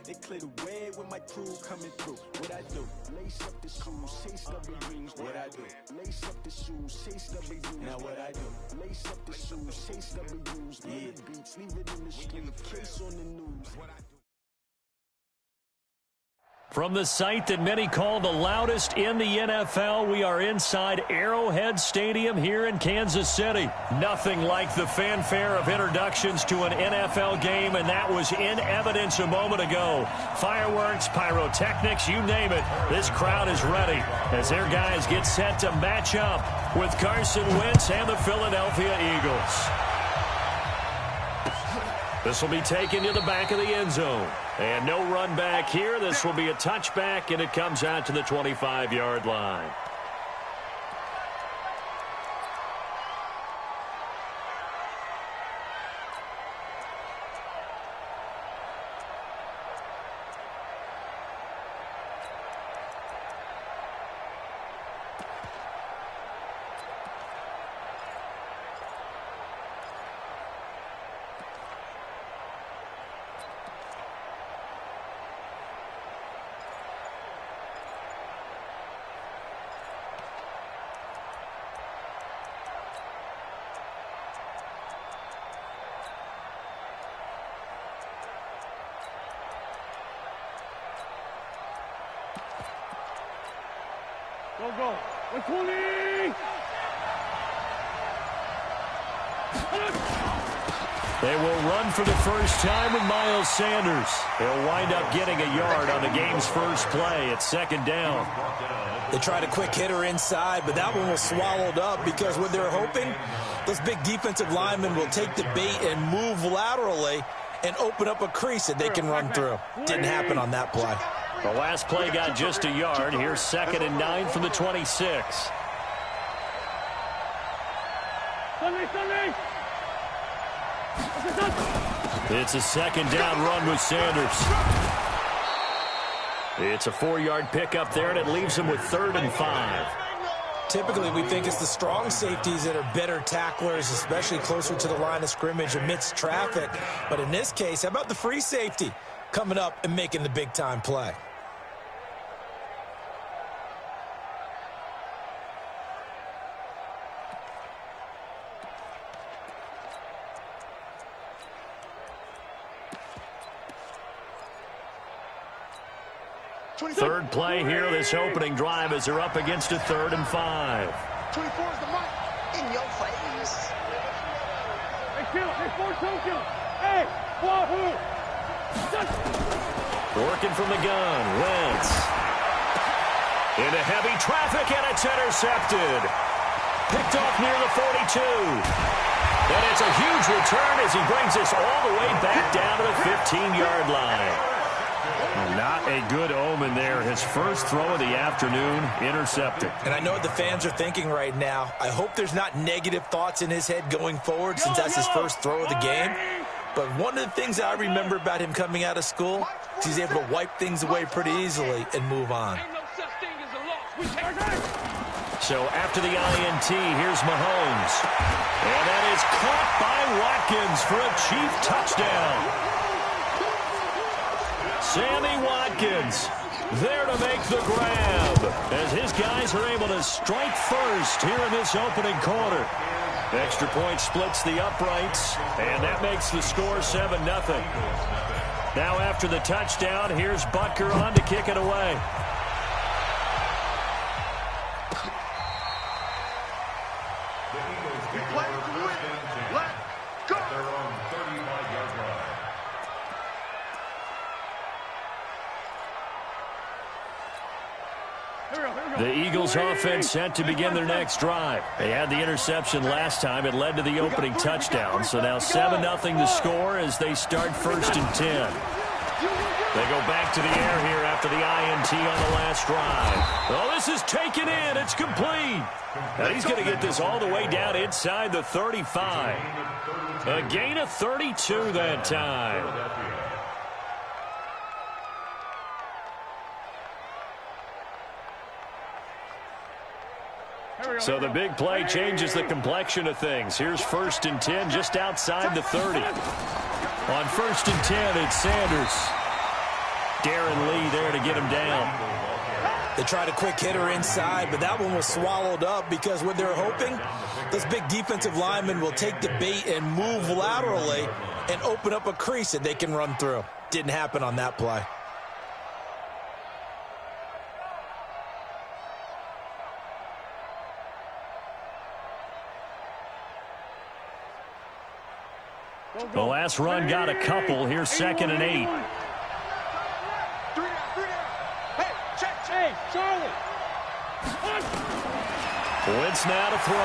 They clear the way with my crew coming through. What I do? Lace up the shoes, chase W's. What I do? Lace up the shoes, chase W's. Now what I do? Lace up the shoes, chase W's. Yeah. Beats, leave it in the street, case on the news. What I do? From the site that many call the loudest in the NFL, we are inside Arrowhead Stadium here in Kansas City. Nothing like the fanfare of introductions to an NFL game, and that was in evidence a moment ago. Fireworks, pyrotechnics, you name it. This crowd is ready as their guys get set to match up with Carson Wentz and the Philadelphia Eagles. This will be taken to the back of the end zone. And no run back here. This will be a touchback, and it comes out to the 25-yard line. Go. 120! They will run for the first time with Miles Sanders. He'll wind up getting a yard on the game's first play. It's second down. They tried a quick hitter inside, but that one was swallowed up because what they're hoping, those big defensive linemen will take the bait and move laterally and open up a crease that they can run through. Didn't happen on that play. The last play got just a yard. Here's 2nd and 9 from the 26. It's a second down run with Sanders. It's a 4-yard pickup there, and it leaves him with 3rd and 5. Typically, we think it's the strong safeties that are better tacklers, especially closer to the line of scrimmage amidst traffic. But in this case, how about the free safety coming up and making the big-time play? Third play here, this opening drive, as they're up against a 3rd and 5. 24 is the mark. In your face. Hey, Wahoo! Working from the gun, Wentz. Into heavy traffic, and it's intercepted. Picked off near the 42. And it's a huge return as he brings us all the way back down to the 15-yard line. Not a good omen there. His first throw of the afternoon, intercepted. And I know what the fans are thinking right now. I hope there's not negative thoughts in his head going forward since that's his first throw of the game. But one of the things I remember about him coming out of school is he's able to wipe things away pretty easily and move on. So after the INT, here's Mahomes. And that is caught by Watkins for a Chief touchdown. Sammy Watkins there to make the grab as his guys are able to strike first here in this opening quarter. Extra point splits the uprights, and that makes the score 7-0. Now after the touchdown, here's Butker on to kick it away. The Eagles offense set to begin their next drive. They had the interception last time. It led to the opening touchdown. So now 7-0 the score as they start 1st and 10. They go back to the air here after the INT on the last drive. Oh, this is taken in. It's complete. And he's going to get this all the way down inside the 35. A gain of 32 that time. So the big play changes the complexion of things. Here's 1st and 10 just outside the 30. On 1st and 10, it's Sanders. Darren Lee there to get him down. They tried a quick hitter inside, but that one was swallowed up because what they're hoping, this big defensive lineman will take the bait and move laterally and open up a crease that they can run through. Didn't happen on that play. The last run got a couple. Here's 2nd and 8. Hey, Charlie. Wentz now to throw.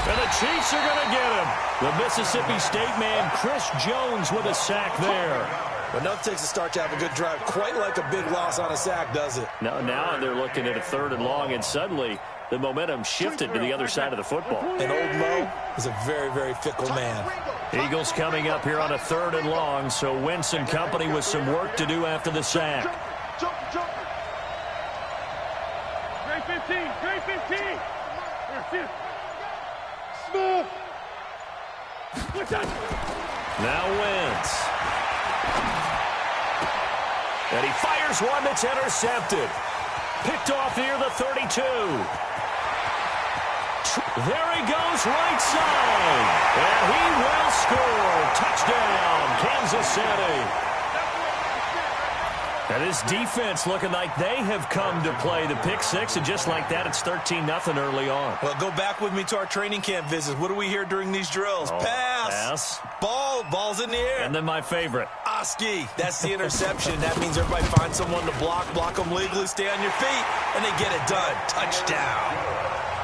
And the Chiefs are going to get him. The Mississippi State man, Chris Jones, with a sack there. But nothing takes a start to have a good drive. Quite like a big loss on a sack, does it? Now they're looking at a 3rd and long, and suddenly the momentum shifted to the other side of the football. And old Mo is a very, very fickle man. Eagles coming up here on a 3rd and long, so Wentz and company with some work to do after the sack. Great 15. Great 15. Here, Smooth. What's that? Now Wentz. And he fires one that's intercepted. Picked off near the 32. There he goes, right side. And he will score. Touchdown, Kansas City. And this defense looking like they have come to play the pick six, and just like that, it's 13-0 early on. Well, go back with me to our training camp visits. What do we hear during these drills? Pass. Ball's in the air. And then my favorite. Oski. That's the interception. That means everybody finds someone to block them legally, stay on your feet, and they get it done. Touchdown.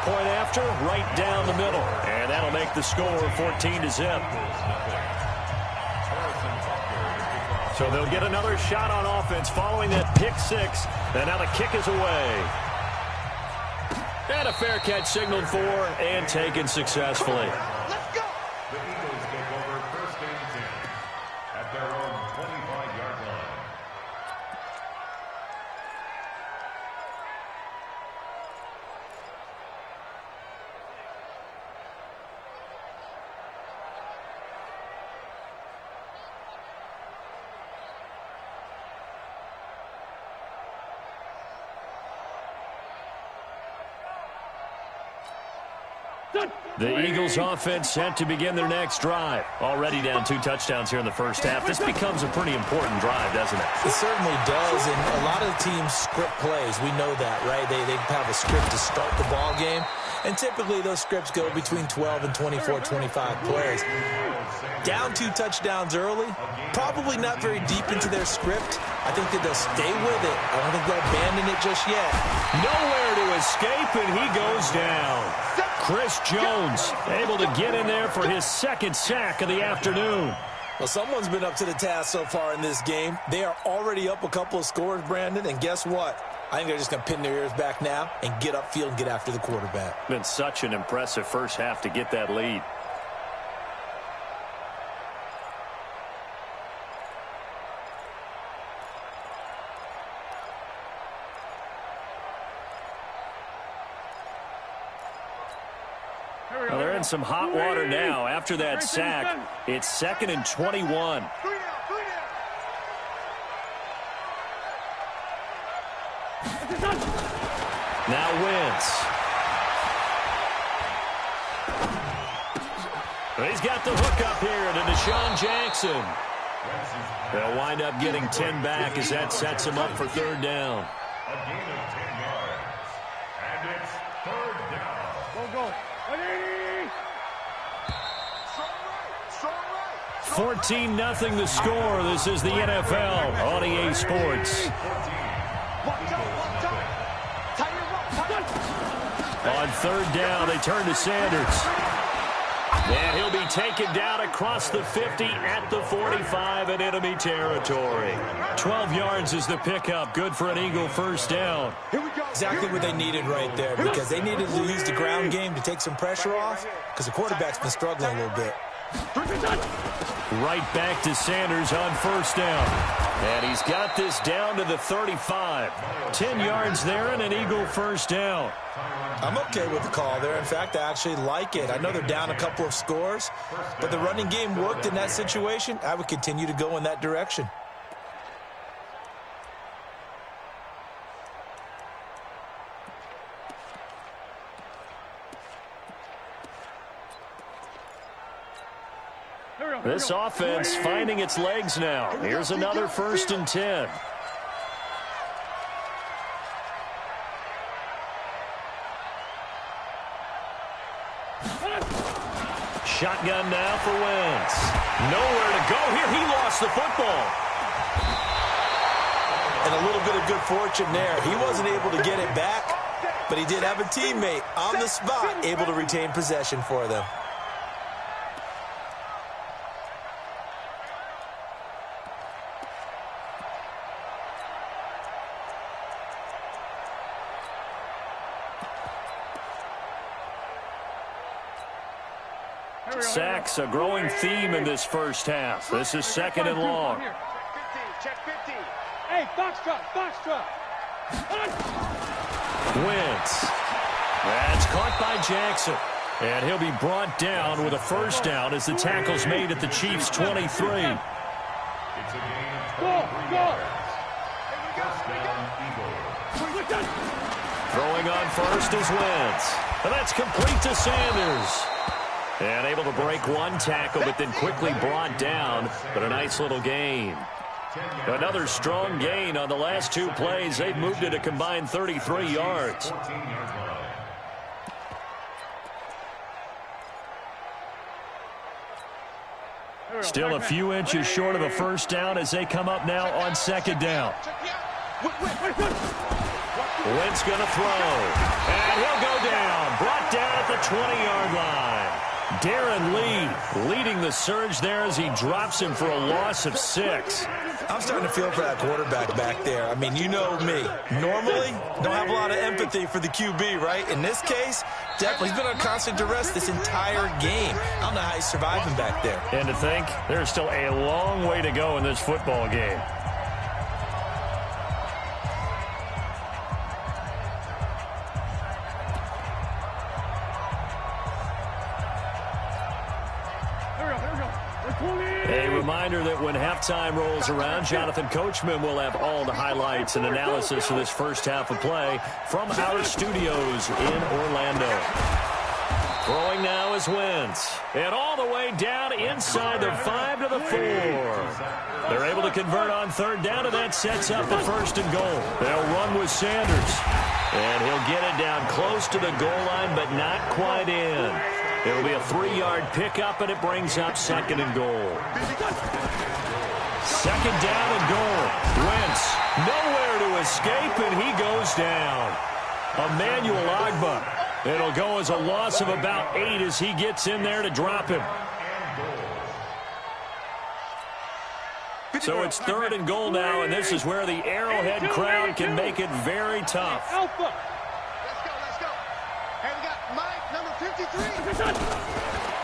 Point after, right down the middle. And that'll make the score 14-0. So they'll get another shot on offense following that pick six. And now the kick is away. And a fair catch signaled for and taken successfully. Let's go. The Eagles take over 1st and 10 at their own 25-yard line. The Eagles offense set to begin their next drive. Already down 2 touchdowns here in the first half. This becomes a pretty important drive, doesn't it? It certainly does, and a lot of the teams script plays. We know that, right? They have a script to start the ball game, and typically those scripts go between 12 and 24, 25 plays. Down 2 touchdowns early, probably not very deep into their script. I think that they'll stay with it. I don't think they'll abandon it just yet. Nowhere to escape, and he goes down. Chris Jones able to get in there for his 2nd sack of the afternoon. Well, someone's been up to the task so far in this game. They are already up a couple of scores, Brandon, and guess what? I think they're just going to pin their ears back now and get upfield and get after the quarterback. Been such an impressive first half to get that lead. Well, they're in some hot water now. After that sack, it's 2nd and 21. Now Wentz. He's got the hook up here to Deshaun Jackson. They'll wind up getting 10 back as that sets him up for 3rd down. A gain of 10 yards. And it's 3rd down. Go. 14-0 the score. This is the NFL on EA Sports. On 3rd down, they turn to Sanders. And he'll be taken down across the 50 at the 45 in enemy territory. 12 yards is the pickup. Good for an Eagle 1st down. Exactly what they needed right there, because they needed to use the ground game to take some pressure off, because the quarterback's been struggling a little bit. Right back to Sanders on 1st down. And he's got this down to the 35. 10 yards there and an Eagle 1st down. I'm okay with the call there. In fact, I actually like it. I know they're down a couple of scores, but the running game worked in that situation. I would continue to go in that direction. This offense finding its legs now. Here's another 1st and 10. Shotgun now for Wentz. Nowhere to go here. He lost the football. And a little bit of good fortune there. He wasn't able to get it back, but he did have a teammate on the spot able to retain possession for them. Sacks, a growing theme in this first half. This is 2nd and long. Check 50. Hey, foxtrot. Wentz. That's caught by Jackson. And he'll be brought down with a 1st down as the tackle's made at the Chiefs' 23. It's a gain of 23 yards. First down, Eagles. Throwing on first is Wentz. And that's complete to Sanders. And able to break one tackle, but then quickly brought down. But a nice little gain. Another strong gain on the last 2 plays. They've moved it a combined 33 yards. Still a few inches short of a 1st down as they come up now on 2nd down. Wentz going to throw. And he'll go down. Brought down at the 20-yard line. Darren Lee leading the surge there as he drops him for a loss of 6. I'm starting to feel for that quarterback back there. I mean, you know me. Normally, don't have a lot of empathy for the QB, right? In this case, definitely he's been on constant duress this entire game. I don't know how he's surviving back there. And to think, there's still a long way to go in this football game. A reminder that when halftime rolls around, Jonathan Coachman will have all the highlights and analysis of this first half of play from our studios in Orlando. Throwing now is Wentz. And all the way down inside the 5 to the 4. They're able to convert on 3rd down, and that sets up the 1st and goal. They'll run with Sanders. And he'll get it down close to the goal line, but not quite in. It'll be a 3-yard pickup, and it brings up 2nd and goal. 2nd down and goal. Wentz nowhere to escape, and he goes down. Emmanuel Ogbah. It'll go as a loss of about 8 as he gets in there to drop him. So it's 3rd and goal now, and this is where the Arrowhead crowd can make it very tough. Let's go. Hey, we got Mike, number 53.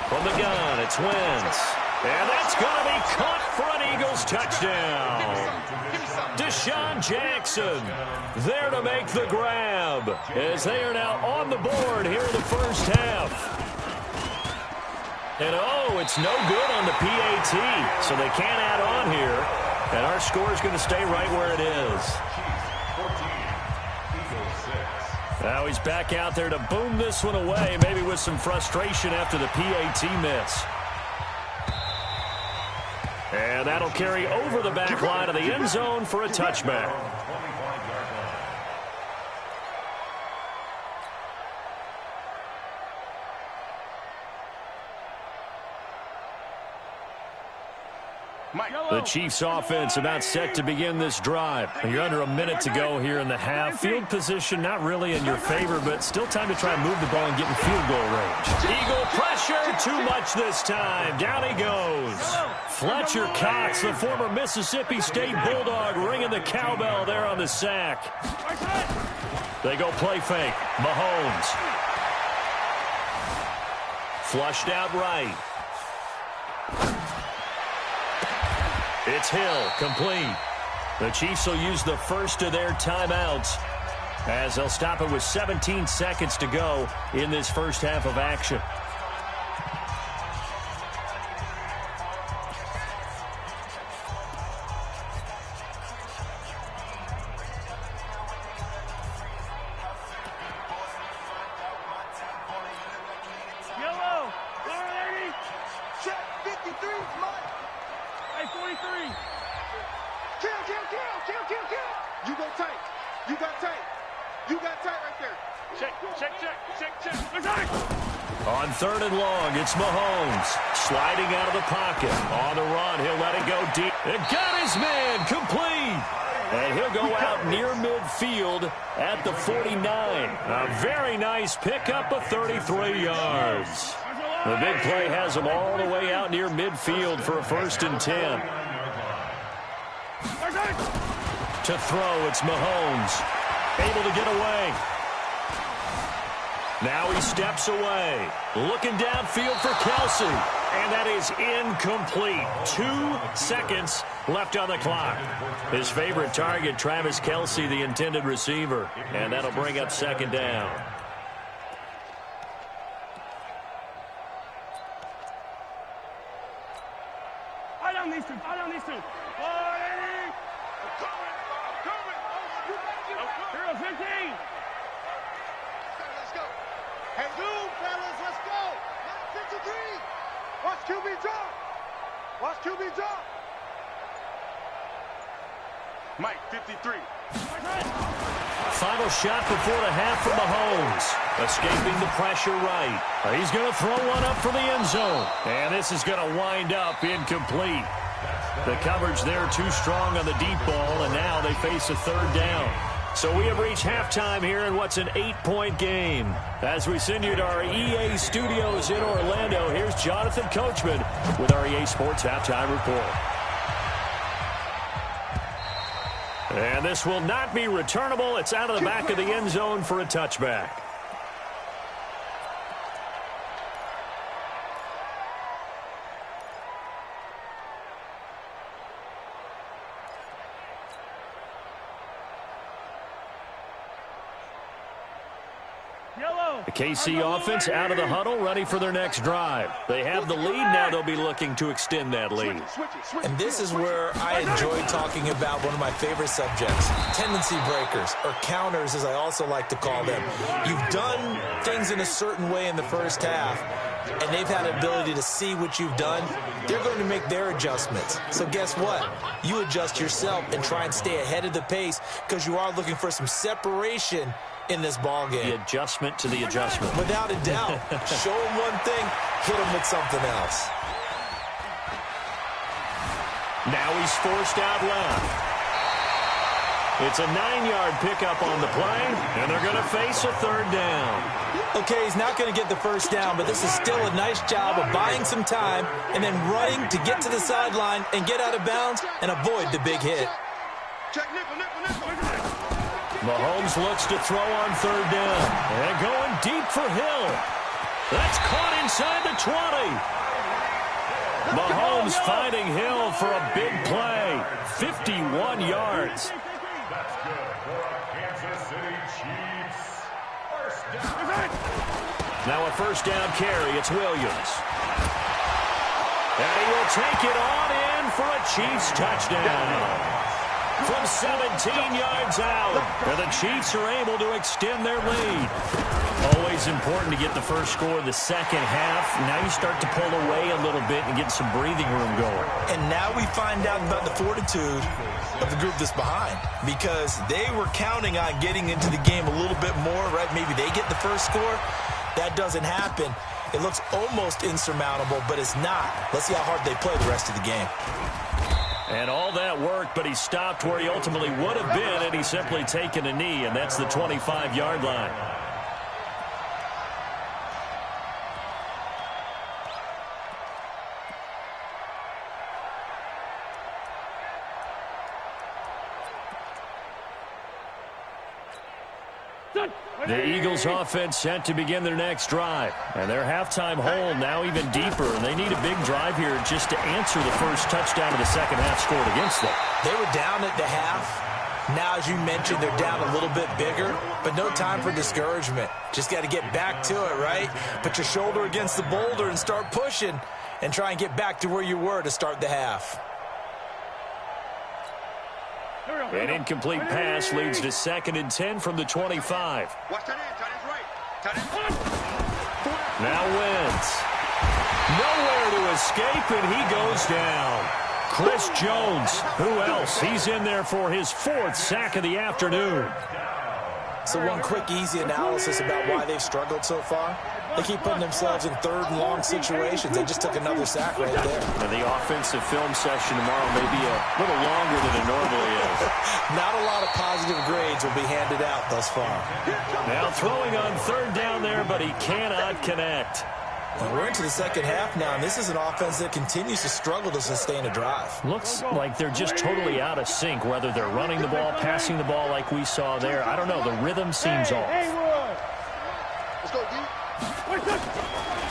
From the gun, it's Wentz. And that's going to be caught for an Eagles touchdown. Deshaun Jackson there to make the grab as they are now on the board here in the first half. And oh, it's no good on the PAT, so they can't add on here. And our score is going to stay right where it is. Now he's back out there to boom this one away, maybe with some frustration after the PAT miss. And that'll carry over the back line of the end zone for a touchback. The Chiefs offense about set to begin this drive. You're under a minute to go here in the half. Field position not really in your favor, but still time to try and move the ball and get in field goal range. Eagle pressure, too much this time. Down he goes. Fletcher Cox, the former Mississippi State Bulldog, ringing the cowbell there on the sack. They go play fake. Mahomes. Flushed out right. It's Hill, complete. The Chiefs will use the first of their timeouts as they'll stop it with 17 seconds to go in this first half of action. Yellow, 480, Check 53, Mike. You go tight. You got tight. You got tight right there. Check. On 3rd and long, it's Mahomes sliding out of the pocket. On the run, he'll let it go deep. And got his man complete. And he'll go out near midfield at the 49. A very nice pickup of 33 yards. The big play has him all the way out near midfield for a 1st and 10. To throw, it's Mahomes. Able to get away. Now he steps away. Looking downfield for Kelsey. And that is incomplete. 2 seconds left on the clock. His favorite target, Travis Kelsey, the intended receiver. And that'll bring up 2nd down. I down these two. Hero 15. Let's go. Hey, dude, fellas, let's go. 53. Watch QB drop. Mike, 53. Final shot before the half from Mahomes. Escaping the pressure right. He's going to throw one up for the end zone. And this is going to wind up incomplete. The coverage there too strong on the deep ball, and now they face a 3rd down. So we have reached halftime here in what's an 8-point game. As we send you to our EA studios in Orlando, here's Jonathan Coachman with our EA Sports Halftime Report. And this will not be returnable. It's out of the back of the end zone for a touchback. The KC offense out of the huddle, ready for their next drive. They have the lead. Now they'll be looking to extend that lead. And this is where I enjoy talking about one of my favorite subjects, tendency breakers, or counters as I also like to call them. You've done things in a certain way in the first half, and they've had an ability to see what you've done. They're going to make their adjustments. So guess what? You adjust yourself and try and stay ahead of the pace because you are looking for some separation in this ball game. The adjustment to the adjustment. Without a doubt. Show them one thing, hit them with something else. Now he's forced out left. It's a 9-yard pickup on the play, and they're going to face a 3rd down. Okay, he's not going to get the 1st down, but this is still a nice job of buying some time and then running to get to the sideline and get out of bounds and avoid the big hit. Check nickel. Mahomes looks to throw on 3rd down. And going deep for Hill. That's caught inside the 20. Mahomes finding Hill for a big play. 51 yards. That's good for a Kansas City Chiefs. 1st down. Now a 1st down carry. It's Williams. And he will take it on in for a Chiefs touchdown. From 17 yards out. And the Chiefs are able to extend their lead. Always important to get the first score of the second half. Now you start to pull away a little bit and get some breathing room going. And now we find out about the fortitude of the group that's behind. Because they were counting on getting into the game a little bit more, right? Maybe they get the first score. That doesn't happen. It looks almost insurmountable, but it's not. Let's see how hard they play the rest of the game. And all that worked, but he stopped where he ultimately would have been, and he's simply taken a knee, and that's the 25-yard line. The Eagles offense set to begin their next drive. And their halftime hole now even deeper. And they need a big drive here just to answer the first touchdown of the second half scored against them. They were down at the half. Now, as you mentioned, they're down a little bit bigger. But no time for discouragement. Just got to get back to it, right? Put your shoulder against the boulder and start pushing. And try and get back to where you were to start the half. An incomplete pass leads to 2nd and 10 from the 25. Watch that end. Tight end's right. Tight end's right. Now Wentz. Nowhere to escape, and he goes down. Chris Jones. Who else? He's in there for his 4th sack of the afternoon. So one quick, easy analysis about why they've struggled so far. They keep putting themselves in 3rd and long situations. They just took another sack right there. Now, the offensive film session tomorrow may be a little longer than it normally is. Not a lot of positive grades will be handed out thus far. Now throwing on 3rd down there, but he cannot connect. Well, we're into the second half now, and this is an offense that continues to struggle to sustain a drive. Looks like they're just totally out of sync, whether they're running the ball, passing the ball like we saw there. I don't know. The rhythm seems off. Let's go, D.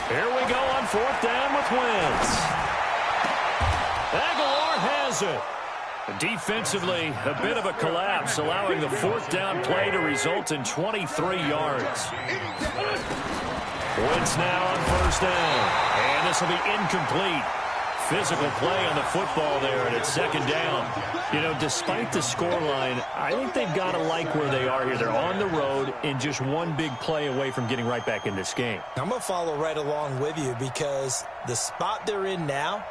Here we go on 4th down with Wentz. Aguilar has it. Defensively, a bit of a collapse, allowing the 4th down play to result in 23 yards. Wentz now on 1st down. And this will be incomplete. Physical play on the football there, and it's 2nd down. You know, despite the scoreline, I think they've got to like where they are here. They're on the road and just one big play away from getting right back in this game. I'm going to follow right along with you because the spot they're in now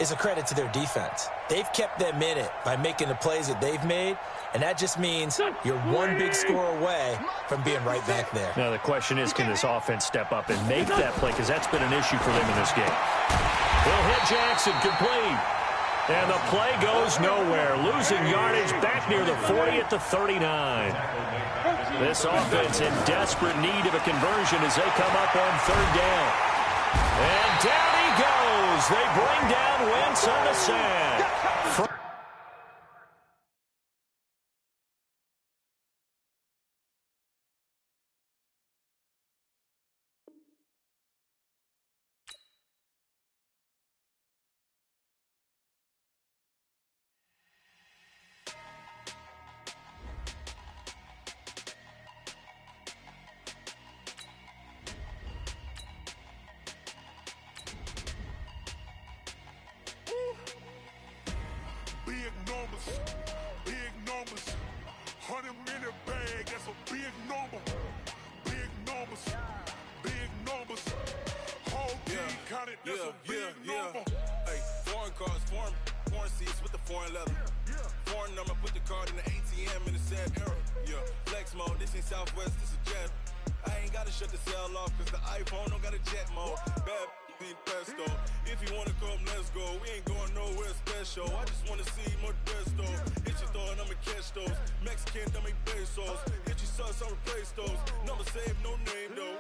is a credit to their defense. They've kept them in it by making the plays that they've made, and that just means you're one big score away from being right back there. Now, the question is, can this offense step up and make that play? Because that's been an issue for them in this game. He'll hit Jackson, complete. And the play goes nowhere. Losing yardage back near the 40 at the 39. This offense in desperate need of a conversion as they come up on 3rd down. And down he goes. They bring down Wentz on the sack. Big numbers, 100-minute bag, that's a big number. Big numbers, whole team counted, that's a big number. Hey, foreign cars, foreign seats with the foreign leather. Foreign number, put the card in the ATM in the sad era. Yeah, flex mode, this ain't Southwest, this is jet. I ain't gotta shut the cell off, cause the iPhone don't got a jet mode. Bad in pesto. If you wanna come, let's go. We ain't going nowhere special. I just wanna see more Desto. Hit your thought, I'ma catch those. Mexican, dummy pesos. Hit your sus, I'll replace those. Number save, no name though.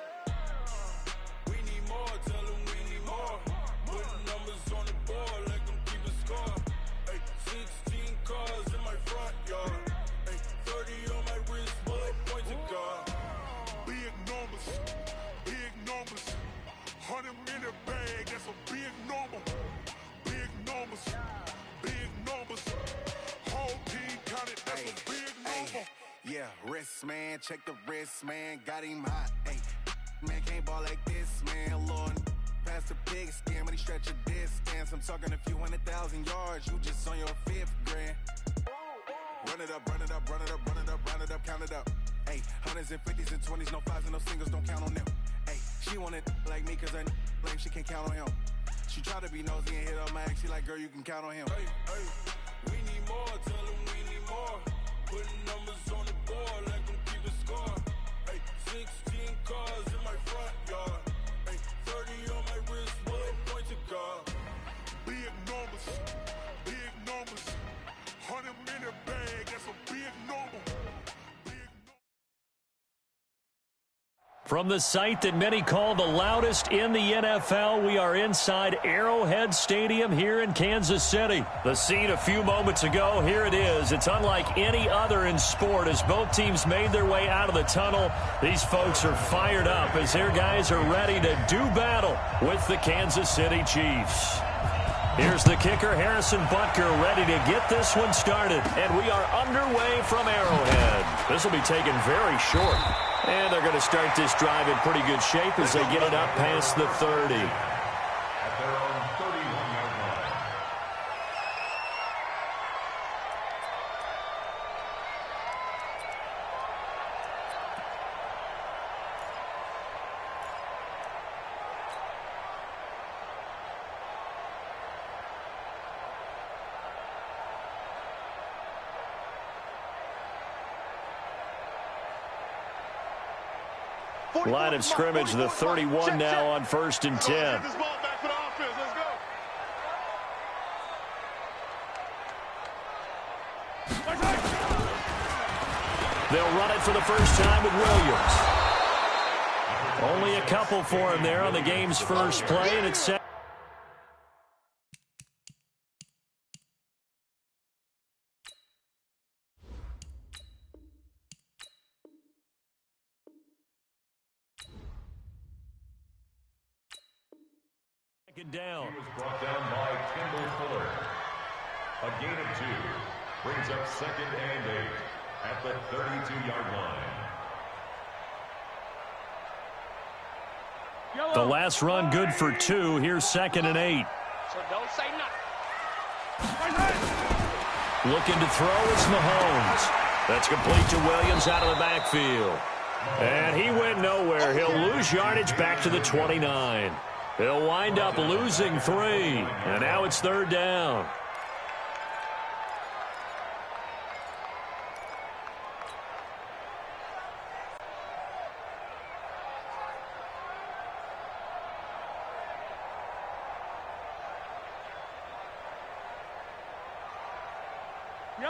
We need more, tell them we need more. Putting numbers on the board, like them keep a score. Hey, 16 cars in my front yard. Hey, 30 on my wrist, bullet point to God. Big numbers, 100-minute bag, that's a big number. Big numbers, whole team counted, that's a big number. Yeah, wrist man, check the wrist man, got him hot. Ay, man can't ball like this, man. Lord, past the pig skin when he stretch a distance. I'm talking a few 100,000 yards, you just on your 5th grand. Run it up, count it up. Ay, 100s and 50s and 20s, no 5s and no singles, don't count on them. Ay, she want it like me cause her lame, she can't count on him. She try to be nosy and hit up my ex, she like, girl, you can count on him. Hey, we need more, tell them we need more. Putting numbers on the board, like them keep a score. Hey, 16 cars in my front yard. Hey, 30 on my wrist, bullet point to God. Big numbers, 100-minute bag, that's a big number. From the site that many call the loudest in the NFL, we are inside Arrowhead Stadium here in Kansas City. The scene a few moments ago, here it is. It's unlike any other in sport as both teams made their way out of the tunnel. These folks are fired up as their guys are ready to do battle with the Kansas City Chiefs. Here's the kicker, Harrison Butker, ready to get this one started. And we are underway from Arrowhead. This will be taken very short. And they're going to start this drive in pretty good shape as they get it up past the 30. At their own 31-yard line. Line of scrimmage, the 31 now on 1st and 10. They'll run it for the first time with Williams. Only a couple for him there on the game's first play, and it's set. Down. He was brought down by Kendall Fuller. A gain of 2 brings up 2nd and 8 at the 32-yard line. The last run good for 2. Here's 2nd and 8. So don't say nothing. Looking to throw is Mahomes. That's complete to Williams out of the backfield. And he went nowhere. He'll lose yardage back to the 29. He'll wind up losing 3. And now it's 3rd down.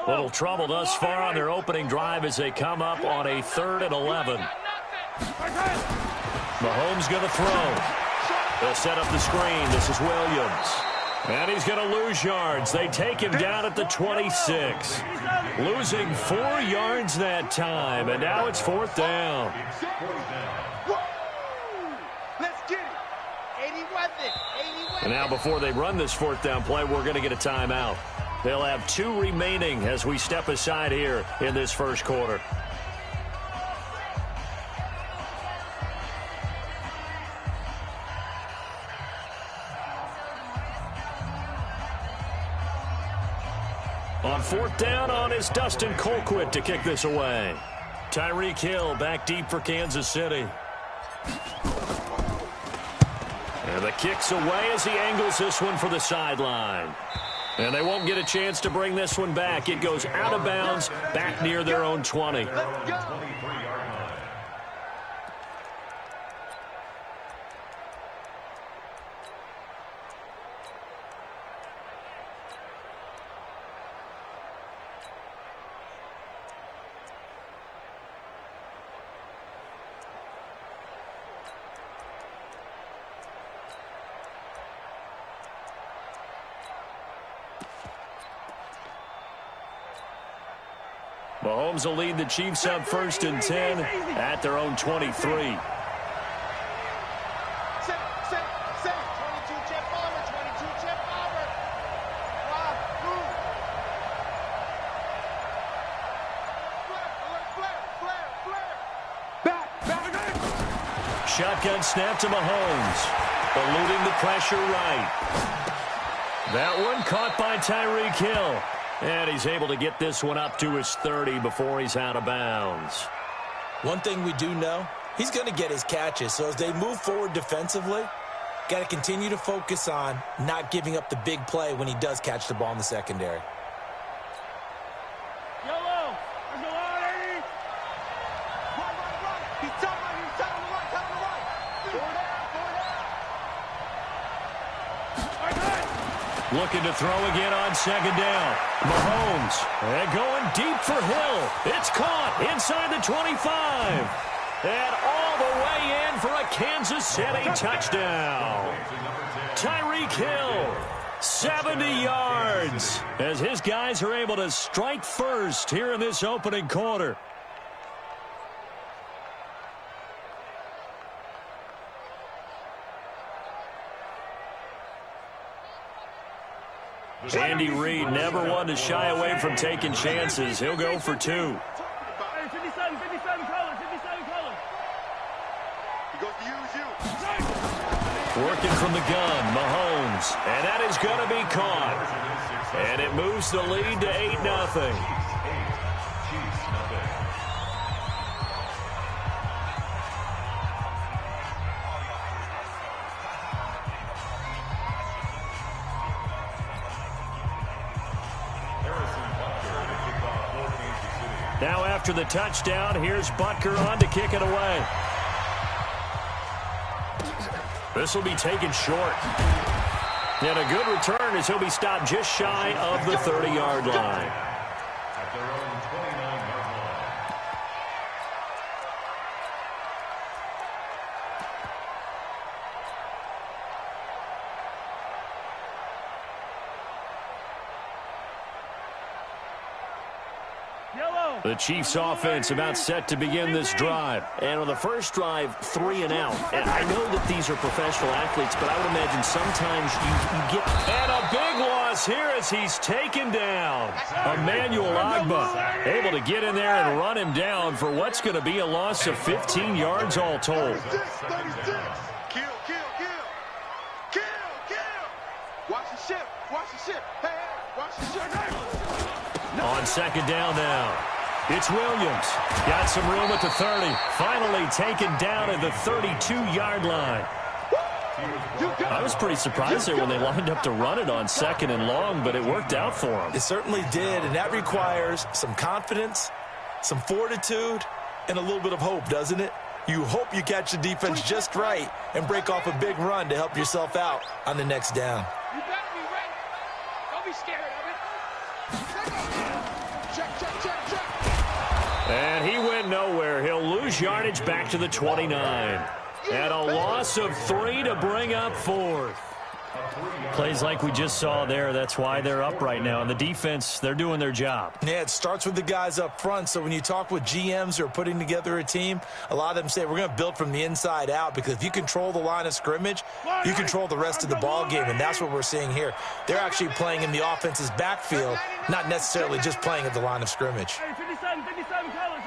Little trouble thus far on their opening drive as they come up on a 3rd and 11. Mahomes going to throw. They'll set up the screen. This is Williams. And he's going to lose yards. They take him down at the 26. Losing 4 yards that time. And now it's 4th down. Let's get it. 81. And now before they run this 4th down play, we're going to get a timeout. They'll have 2 remaining as we step aside here in this first quarter. On 4th down on is Dustin Colquitt to kick this away. Tyreek Hill back deep for Kansas City. And the kick's away as he angles this one for the sideline. And they won't get a chance to bring this one back. It goes out of bounds back near their own 20. Let's go. Mahomes will lead the Chiefs up 1st and 10 at their own 23. Set. 22 jet bomber. 22 jet bomber. Flare. Shotgun snap to Mahomes. Eluding the pressure right. That one caught by Tyreek Hill. And he's able to get this one up to his 30 before he's out of bounds. One thing we do know, he's going to get his catches. So as they move forward defensively, got to continue to focus on not giving up the big play when he does catch the ball in the secondary. Yellow. Let's go on, Eddie. Run. He's telling him to run. Looking to throw again on 2nd down. Mahomes. And going deep for Hill. It's caught inside the 25. And all the way in for a Kansas City touchdown. Tyreek Hill, 70 yards, as his guys are able to strike first here in this opening quarter. Andy Reid never one to shy away from taking chances. He'll go for 2. 57 colors. He goes to use you. Working from the gun, Mahomes. And that is going to be caught. And it moves the lead to 8-0. Now after the touchdown, here's Butker on to kick it away. This will be taken short. And a good return as he'll be stopped just shy of the 30-yard line. At their own 29-yard line. The Chiefs offense about set to begin this drive. And on the first drive, 3 and out. And I know that these are professional athletes, but I would imagine sometimes you get... And a big loss here as he's taken down. Emmanuel Agba able to get in there and run him down for what's going to be a loss of 15 yards all told. 36. Kill. Watch the ship. Hey, watch the ship. On second down now. It's Williams. Got some room at the 30. Finally taken down at the 32-yard line. I was pretty surprised there when they lined up to run it on second and long, but it worked out for them. It certainly did, and that requires some confidence, some fortitude, and a little bit of hope, doesn't it? You hope you catch the defense just right and break off a big run to help yourself out on the next down. You better be ready. Don't be scared of it. Check. And he went nowhere. He'll lose yardage back to the 29. And a loss of 3 to bring up 4th. Plays like we just saw there. That's why they're up right now. And the defense, they're doing their job. Yeah, it starts with the guys up front. So when you talk with GMs who are putting together a team, a lot of them say we're going to build from the inside out, because if you control the line of scrimmage, you control the rest of the ball game, and that's what we're seeing here. They're actually playing in the offense's backfield, not necessarily just playing at the line of scrimmage. Hey, 57 colors.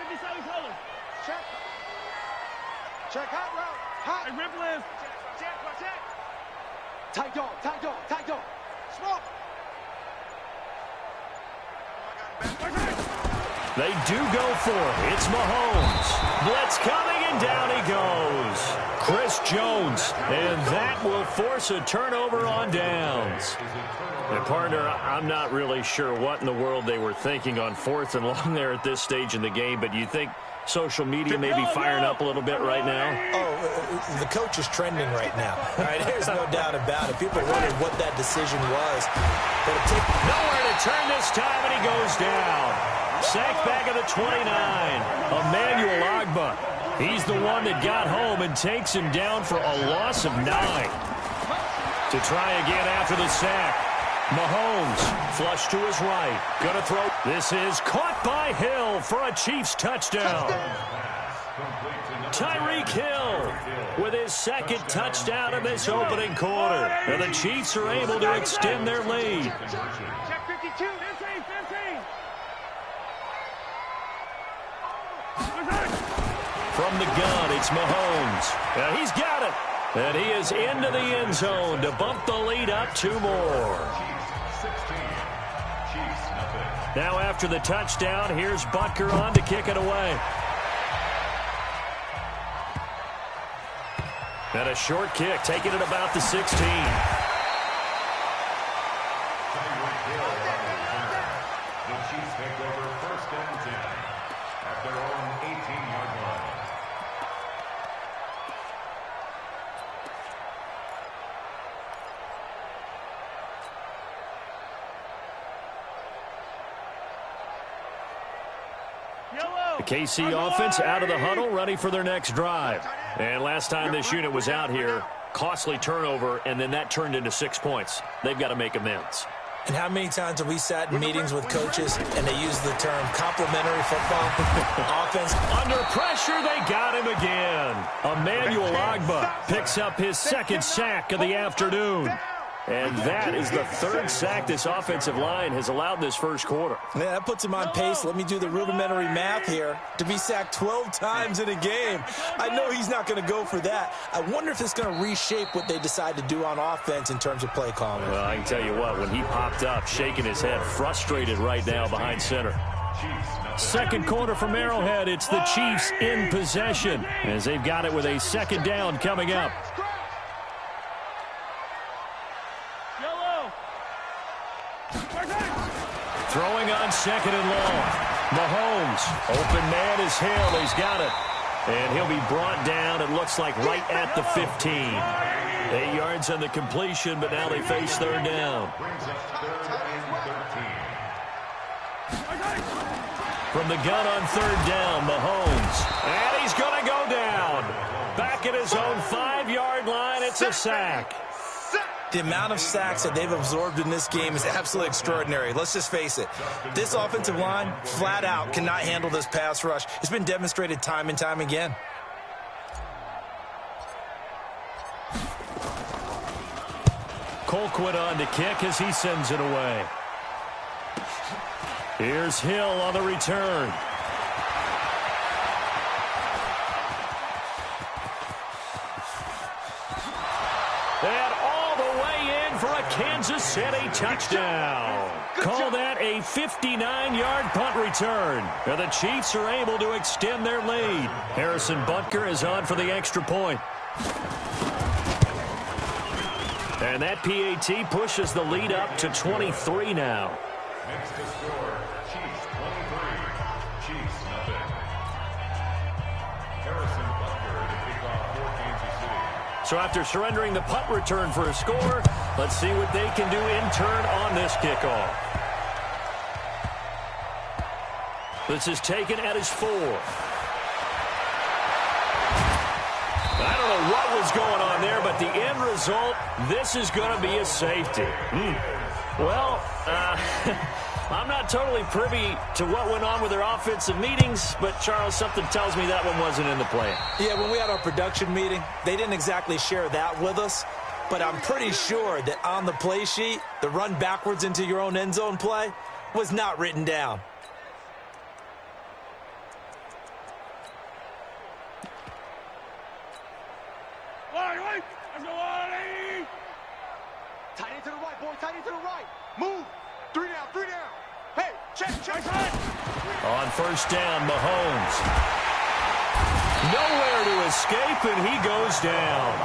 Check, hot route. Hot. Hey, rip list. Check. Tight dog. Smoke. They do go for it. It's Mahomes. Blitz coming, and down he goes. Chris Jones. And that will force a turnover on downs. And partner, I'm not really sure what in the world they were thinking on 4th and long there at this stage in the game, but you think social media may be firing up a little bit right now? Oh, the coach is trending right now. All right, there's no doubt about it. People wondered what that decision was. But nowhere to turn this time, and he goes down. Sacked back at the 29. Emmanuel Agba. He's the one that got home and takes him down for a loss of 9. To try again after the sack. Mahomes, flush to his right. Gonna throw. This is caught by Hill for a Chiefs touchdown. Tyreek Hill with his second touchdown in this opening quarter. And the Chiefs are able to extend their lead. Check 52. 15. From the gun, it's Mahomes. Now he's got it. And he is into the end zone to bump the lead up 2 more. Now after the touchdown, here's Butker on to kick it away. And a short kick, taking it about the 16. The Chiefs take over 1st and 10 at their own 18-yard line. The KC offense out of the huddle, ready for their next drive. And last time this unit was out here, costly turnover, and then that turned into 6 points. They've got to make amends. And how many times have we sat in meetings with coaches and they use the term complementary football? Offense. Under pressure, they got him again. Emmanuel Agba picks up his second sack of the afternoon. And that is the 3rd sack this offensive line has allowed in this first quarter. Yeah, that puts him on pace. Let me do the rudimentary math here. To be sacked 12 times in a game. I know he's not going to go for that. I wonder if it's going to reshape what they decide to do on offense in terms of play calling. Well, I can tell you what, when he popped up, shaking his head, frustrated right now behind center. Second quarter from Arrowhead, it's the Chiefs in possession as they've got it with a second down coming up. Throwing on second and long. Mahomes, open man is Hill. He's got it. And he'll be brought down, it looks like, right at the 15. 8 yards on the completion, but now they face third down. Brings up 3rd and 13. From the gun on third down, Mahomes. And he's going to go down. Back at his own 5-yard line, it's a sack. The amount of sacks that they've absorbed in this game is absolutely extraordinary. Let's just face it. This offensive line, flat out, cannot handle this pass rush. It's been demonstrated time and time again. Colquitt on to kick as he sends it away. Here's Hill on the return. And all the way in for a Kansas City touchdown. Call that a 59-yard punt return. And the Chiefs are able to extend their lead. Harrison Butker is on for the extra point. And that PAT pushes the lead up to 23 now. Next to score, Chiefs 23, Chiefs nothing. Harrison Butker to kick off for Kansas City. So after surrendering the punt return for a score, let's see what they can do in turn on this kickoff. This is taken at his 4. I don't know what was going on there, but the end result, this is going to be a safety. Well, I'm not totally privy to what went on with their offensive meetings, but, Charles, something tells me that one wasn't in the plan. Yeah, when we had our production meeting, they didn't exactly share that with us, but I'm pretty sure that on the play sheet, the run backwards into your own end zone play was not written down. Tight end to the right, boy. Tight end to the right. Move. 3 down, 3 down. Hey, check. On first down, Mahomes. Nowhere to escape, and he goes down.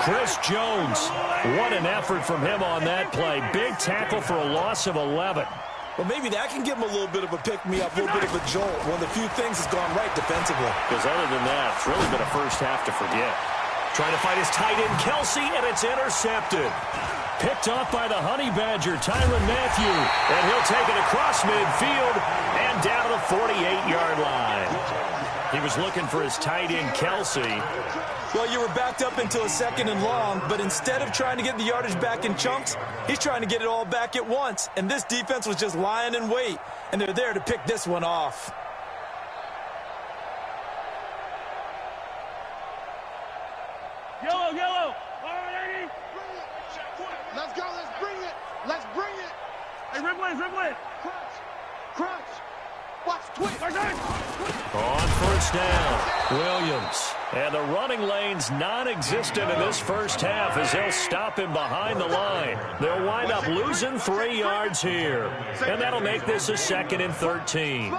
Chris Jones. What an effort from him on that play. Big tackle for a loss of 11. Well, maybe that can give him a little bit of a pick-me-up, a little bit of a jolt. One of the few things that's gone right defensively. Because other than that, it's really been a first half to forget. Trying to find his tight end, Kelsey, and it's intercepted. Picked off by the Honey Badger, Tyrann Mathieu. And he'll take it across midfield and down to the 48-yard line. He was looking for his tight end, Kelsey. Well, you were backed up into a 2nd and long, but instead of trying to get the yardage back in chunks, he's trying to get it all back at once. And this defense was just lying in wait, and they're there to pick this one off. Yellow. Let's go. Let's bring it. Hey, dribble it. Crunch. Watch, twitch. On first down, Williams. And the running lane's non-existent in this first half as they'll stop him behind the line. They'll wind up losing 3 yards here. And that'll make this a 2nd and 13.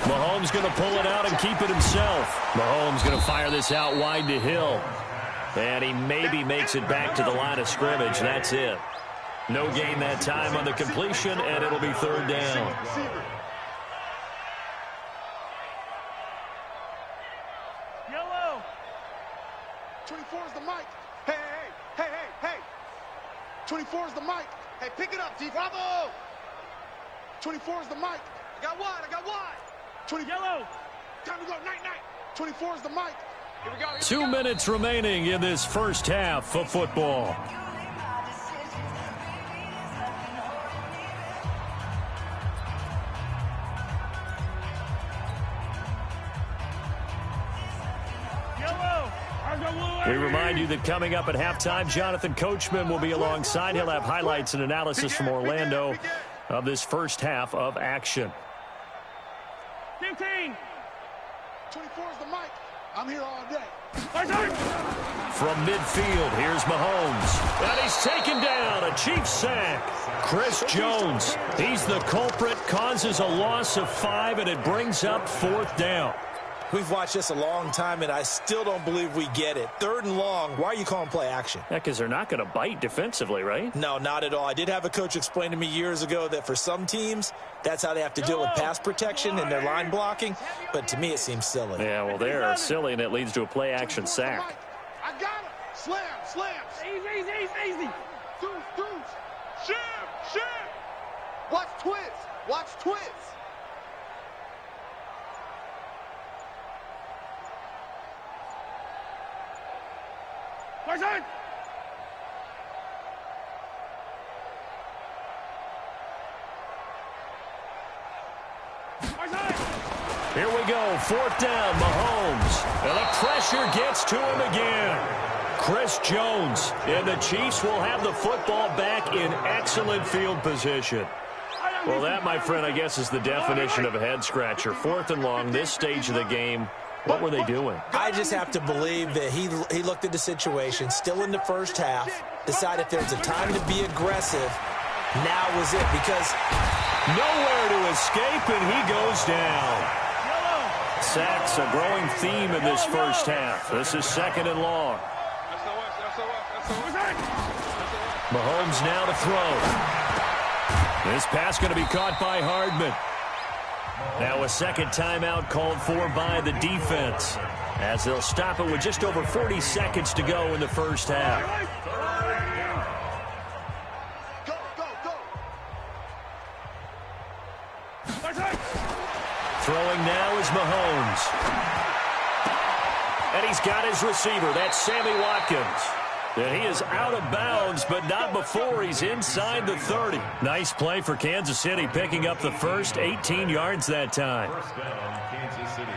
Mahomes going to pull it out and keep it himself. Mahomes going to fire this out wide to Hill. And he maybe makes it back to the line of scrimmage. That's it. No gain that time on the completion, and it'll be third down. Yellow. 24 is the mic. Hey. 24 is the mic. Hey, pick it up, D. Bravo. 24 is the mic. I got wide. 20 Yellow. Time to go. Night. 24 is the mic. Here we go. 2 minutes remaining in this first half of football. We remind you that coming up at halftime, Jonathan Coachman will be alongside. He'll have highlights and analysis from Orlando of this first half of action. 15. 24 is the mic. I'm here all day. From midfield, here's Mahomes. And he's taken down. A Chiefs sack. Chris Jones. He's the culprit. Causes a loss of 5, and it brings up 4th down. We've watched this a long time, and I still don't believe we get it. 3rd and long, why are you calling play action? Yeah, because they're not going to bite defensively, right? No, not at all. I did have a coach explain to me years ago that for some teams, that's how they have to deal with pass protection and their line blocking. But to me, it seems silly. Yeah, well, they're silly, and it leads to a play-action sack. I got him. Slams. Easy. Deuce. Shim. Watch twist. Carson! Here we go, 4th down, Mahomes. And the pressure gets to him again. Chris Jones, and the Chiefs will have the football back in excellent field position. Well, that, my friend, I guess is the definition of a head-scratcher. 4th and long, this stage of the game. What were they doing? I just have to believe that he looked at the situation, still in the first half, decided if there's a time to be aggressive, now was it, because nowhere to escape, and he goes down. Sacks, a growing theme in this first half. This is 2nd and long. Mahomes now to throw. This pass going to be caught by Hardman. Now a second timeout called for by the defense, as they'll stop it with just over 40 seconds to go in the first half. Throwing now is Mahomes. And he's got his receiver. That's Sammy Watkins. And he is out of bounds, but not before he's inside the 30. Nice play for Kansas City, picking up the first 18 yards that time. First down, Kansas City.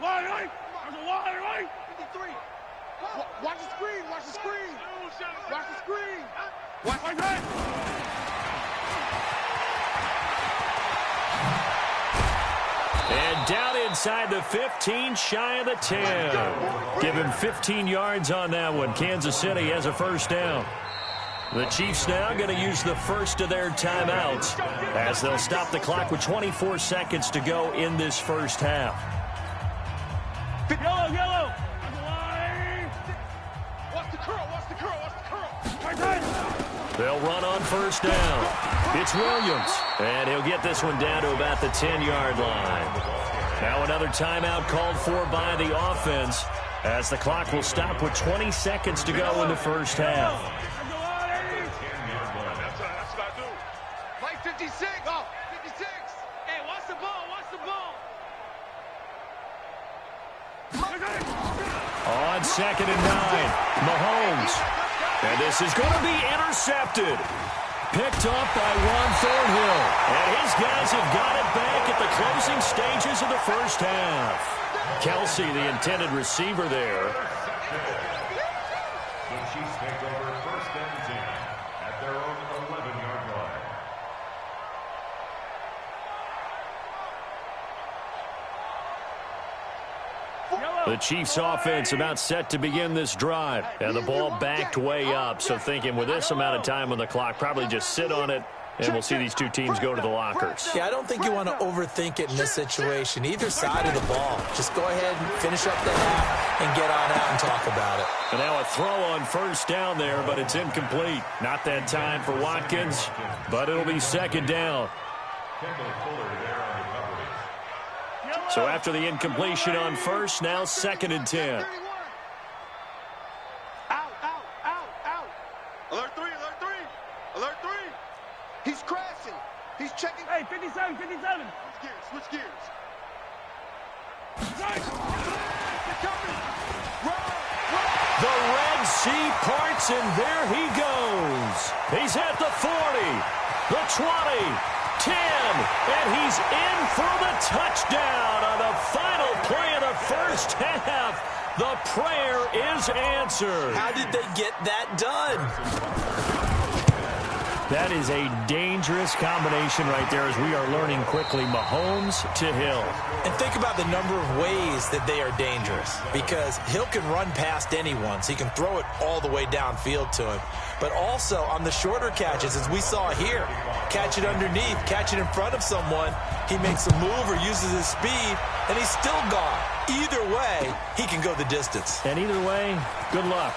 Wide right. 53. Watch the screen. Watch the screen. And down inside the 15, shy of the 10. Give him 15 yards on that one. Kansas City has a first down. The Chiefs now going to use the first of their timeouts as they'll stop the clock with 24 seconds to go in this first half. Yellow. Watch the curl. They'll run on first down. It's Williams, and he'll get this one down to about the 10-yard line. Now another timeout called for by the offense as the clock will stop with 20 seconds to go in the first half. That's what I do. Play 56. 56. Hey, watch the ball. On 2nd and 9, Mahomes. And this is going to be intercepted. Picked off by Juan Thornhill. And his guys have got it back at the closing stages of the first half. Kelsey, the intended receiver there. The Chiefs take over 1st and 10 at their own 11-yard line. The Chiefs offense about set to begin this drive. And the ball backed way up. So thinking with this amount of time on the clock, probably just sit on it, and we'll see these two teams go to the lockers. Yeah, I don't think you want to overthink it in this situation. Either side of the ball. Just go ahead and finish up the half and get on out and talk about it. And now a throw on first down there, but it's incomplete. Not that time for Watkins, but it'll be 2nd down. Kendall Fuller there on the coverage. So after the incompletion on first, now 2nd and 10. Out. Alert 3. He's crashing. He's checking. Hey, 57. Switch gears. The Red Sea parts, and there he goes. He's at the 40, the 20, 10, and he's in for the touchdown on the final play of the first half. The prayer is answered. How did they get that done? That is a dangerous combination right there, as we are learning quickly. Mahomes to Hill. And think about the number of ways that they are dangerous, because Hill can run past anyone, so he can throw it all the way downfield to him. But also on the shorter catches, as we saw here, catch it underneath, catch it in front of someone, he makes a move or uses his speed, and he's still gone. Either way, he can go the distance. And either way, good luck.